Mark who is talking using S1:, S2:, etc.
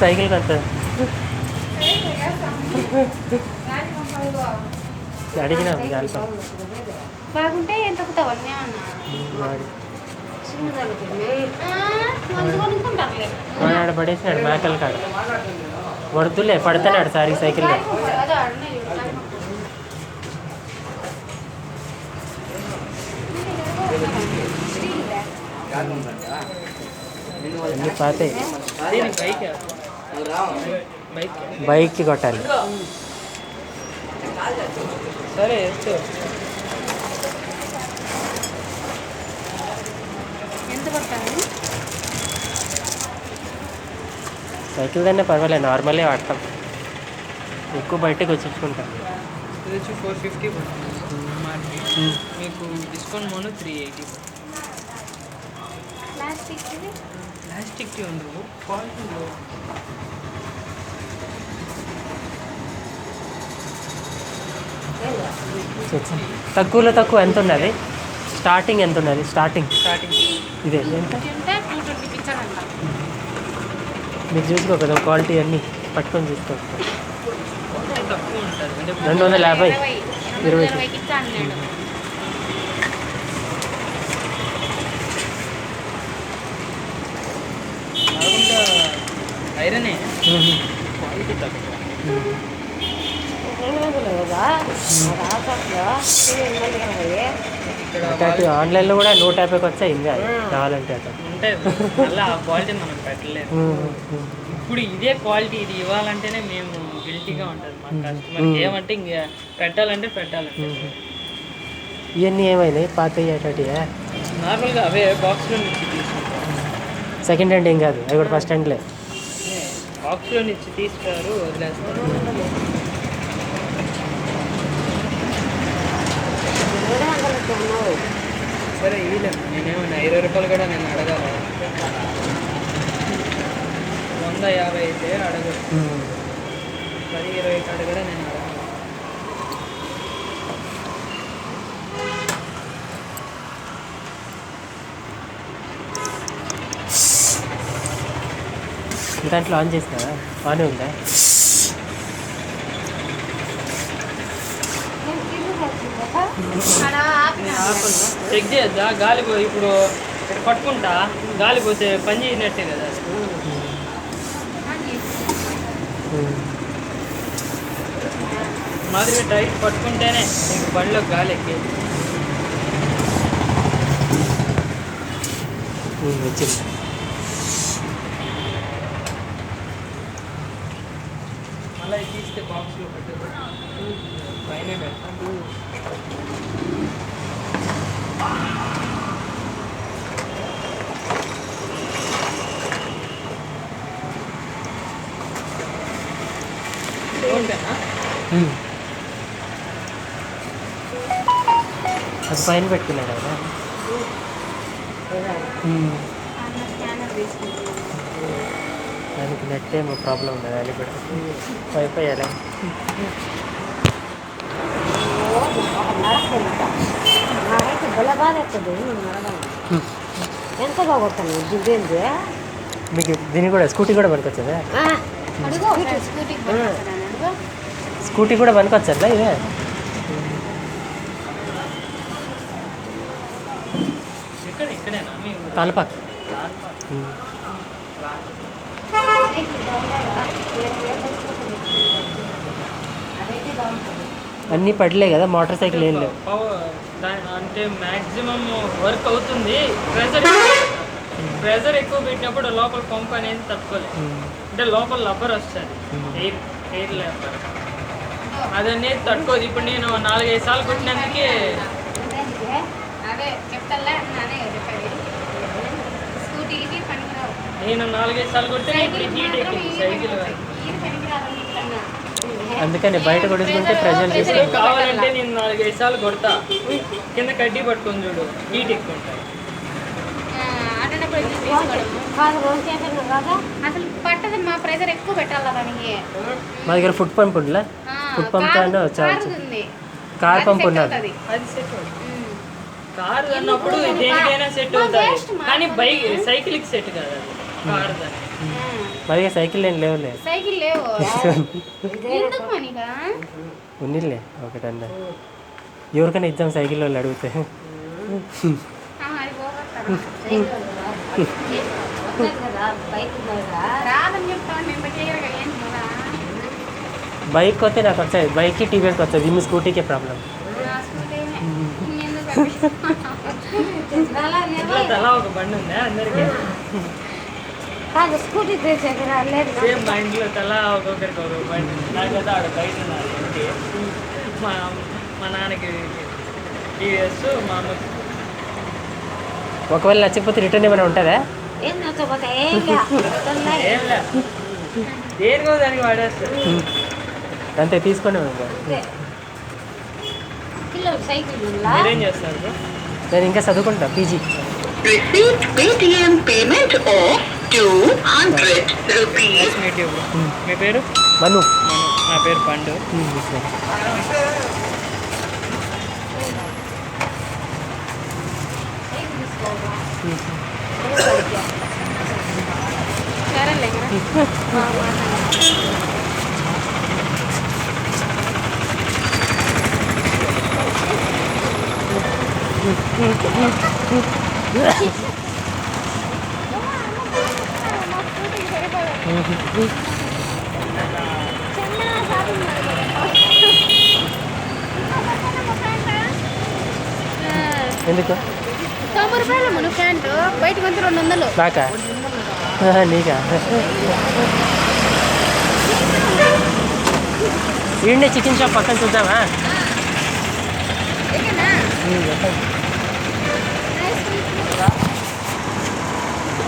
S1: Cycle కొంత అడిగినా
S2: బాగుంటే ఎంత
S1: ఆడ పడేసినాడు మేకల కాడ వడుతులే పడుతున్నాడు సారీ సైకిల్ అన్నీ పాతాయి బైక్కి కొట్టాలి
S3: సరే
S1: సైకిల్ దాన్నే పర్వాలేదు నార్మలే వాడతాం ఎక్కువ బయటకు వచ్చేసుకుంటాం
S3: ఇది వచ్చి 450 మీకు డిస్కౌంట్ మోను 380 ప్లాస్టిక్ ఉండవు క్వాలిటీలో
S1: తక్కువలో తక్కువ ఎంత ఉన్నది స్టార్టింగ్ ఎంత ఉన్నది స్టార్టింగ్ ఇదే ఎంత మీరు చూసుకో కదా క్వాలిటీ అన్నీ పట్టుకొని చూసుకో 250 20
S3: ఐరనే క్వాలిటీ తక్కువ
S1: ఆన్లైన్లో కూడా 150కి వచ్చాయి ఇంకా కావాలంటే అట్లా
S3: ఉంటాయి మళ్ళీ ఆ క్వాలిటీ మనం పెట్టలేదు ఇప్పుడు ఇదే క్వాలిటీ ఇది ఇవ్వాలంటేనే మేము గిల్టీగా ఉంటుంది మా కస్టమర్కి ఏమంటే ఇంకా పెట్టాలంటే
S1: ఇవన్నీ ఏమైనాయి పాత అయ్యేటట్టుగా
S3: నార్మల్గా అవే బాక్స్లో నుంచి తీసుకుంటాం
S1: సెకండ్ హ్యాండ్ ఏం కాదు అవి కూడా ఫస్ట్ హ్యాండ్లే
S3: బాక్స్లో నుంచి తీసుకున్నారు వదిలేస్తారు సరే ఇవ్వలేము నేనేమన్నా 20 రూపాయలు కూడా నేను అడగాలి 150 అయితే అడగదు 10-20 కాడ కూడా నేను అడగాలి
S1: దాంట్లో ఆన్ చేసినా ఆనే ఉందా
S3: చెక్ చేయొద్దా గాలి ఇప్పుడు పట్టుకుంటా గాలి పోతే పని చేయనట్టే కదా మాదిరిగా టైట్ పట్టుకుంటేనే మీకు బండిలో గాలి ఎక్కేది
S1: వచ్చింది
S3: మళ్ళీ తీస్తే బాక్స్లో పెట్టదు పైన పెడతాను
S1: అది పైన పెట్టుకున్నాడు కదా దానికి నెట్ ఏమో ప్రాబ్లం ఉండదు అది కూడా వైఫై ఎలా
S2: ఎంత బాగుంటుంది దివ్యంది
S1: మీకు దీన్ని కూడా స్కూటీ కూడా పనికొచ్చదా స్కూటీ కూడా పనికొచ్చా ఇదే తాలపాక్ అన్నీ పడలే కదా మోటార్ సైకిల్ ఏం లేవు
S3: అంటే మ్యాక్సిమం వర్క్ అవుతుంది ప్రెజర్ ఎక్కువ పెట్టినప్పుడు లోపల పంప్ అనేది తట్టుకోలేదు అంటే లోపల రబ్బర్ వస్తుంది ఎయిర్ రబ్బర్ అదనేది తట్టుకోదు ఇప్పుడు నేను 4-5 సార్లు కొట్టినందుకే నేను 4-5 సార్లు కొడితే ఇప్పుడు హీట్ ఎక్కింది సైకిల్
S1: అందుకని బయట కొడుకుంటే ప్రెజర్
S3: తీసుకుని కావాలంటే నేను 4-5 సార్లు కొడతా కింద కడ్డీ పట్టుకొని చూడు హీట్ ఎక్కువ ఉంటాయి
S2: అసలు పట్టదు మా ప్రెజర్ ఎక్కువ పెట్టాలి దానికి
S1: మా దగ్గర ఫుట్ పంప్ ఉండలే ఫుట్ పంప్ కార్ పంప్ ఉన్నది
S3: అది సెట్ కారు అన్నప్పుడు దేనికైనా సెట్ అవుతుంది కానీ బైక్ సైకిల్కి సెట్ కాదు అది కారు దాన్ని.
S1: మరి ఇక సైకిల్ ఏం లేవులే.
S2: సైకిల్ లేవు ఎందుకు మనీగా
S1: ఉన్నిలే ఒకటన్నా ఎవరికైనా ఇద్దాం సైకిల్ వాళ్ళు అడిగితే.
S2: అది పోగొట్టాను రాదని చెప్తాను మేము పెట్టేయరు కదా ఏంటి కదా
S1: బైక్ వస్తే నాకు వచ్చాయి, బైక్కి టీవీఎస్కి వచ్చాయి, ఇన్ని స్కూటీకే ప్రాబ్లం.
S3: ఇంట్లో తలా ఒక బండి ఉందా అందరికి?
S2: కాదు స్కూటీ లేదు
S3: సేమ్ మా ఇంట్లో తలా ఒక్కొక్కరికి ఒక బండి ఉంది. నాకైతే ఆడ బయట ఉన్నది ఇంటి. మా మా నాన్నకి టీవీఎస్, మా అమ్మకి
S1: ఒకవేళ నచ్చకపోతే రిటర్న్ ఏమైనా ఉంటుందా?
S2: ఏం నచ్చకపోతే ఏం
S3: ఏం లే, దేనికో దానికి వాడేస్తారు.
S1: అంతే తీసుకొని
S2: పిల్లలు సైకిల్
S3: మీరేం చేస్తారు bro?
S1: నేను ఇంకా చదువుకుంటా PG.
S4: Received Paytm payment of 200 rupees.
S3: Nice meet you bro. మీ పేరు?
S1: మను.
S3: నా పేరు పండు.
S1: ఎందుకు
S2: 90 రూపాయలు మన ప్యాంట్ బయటకు అంతా 200.
S1: నాకా? నీకా? ఈడనే చికెన్ షాప్ పక్కన చూద్దామా?
S2: ఓకేనా?
S1: చెప్పండి.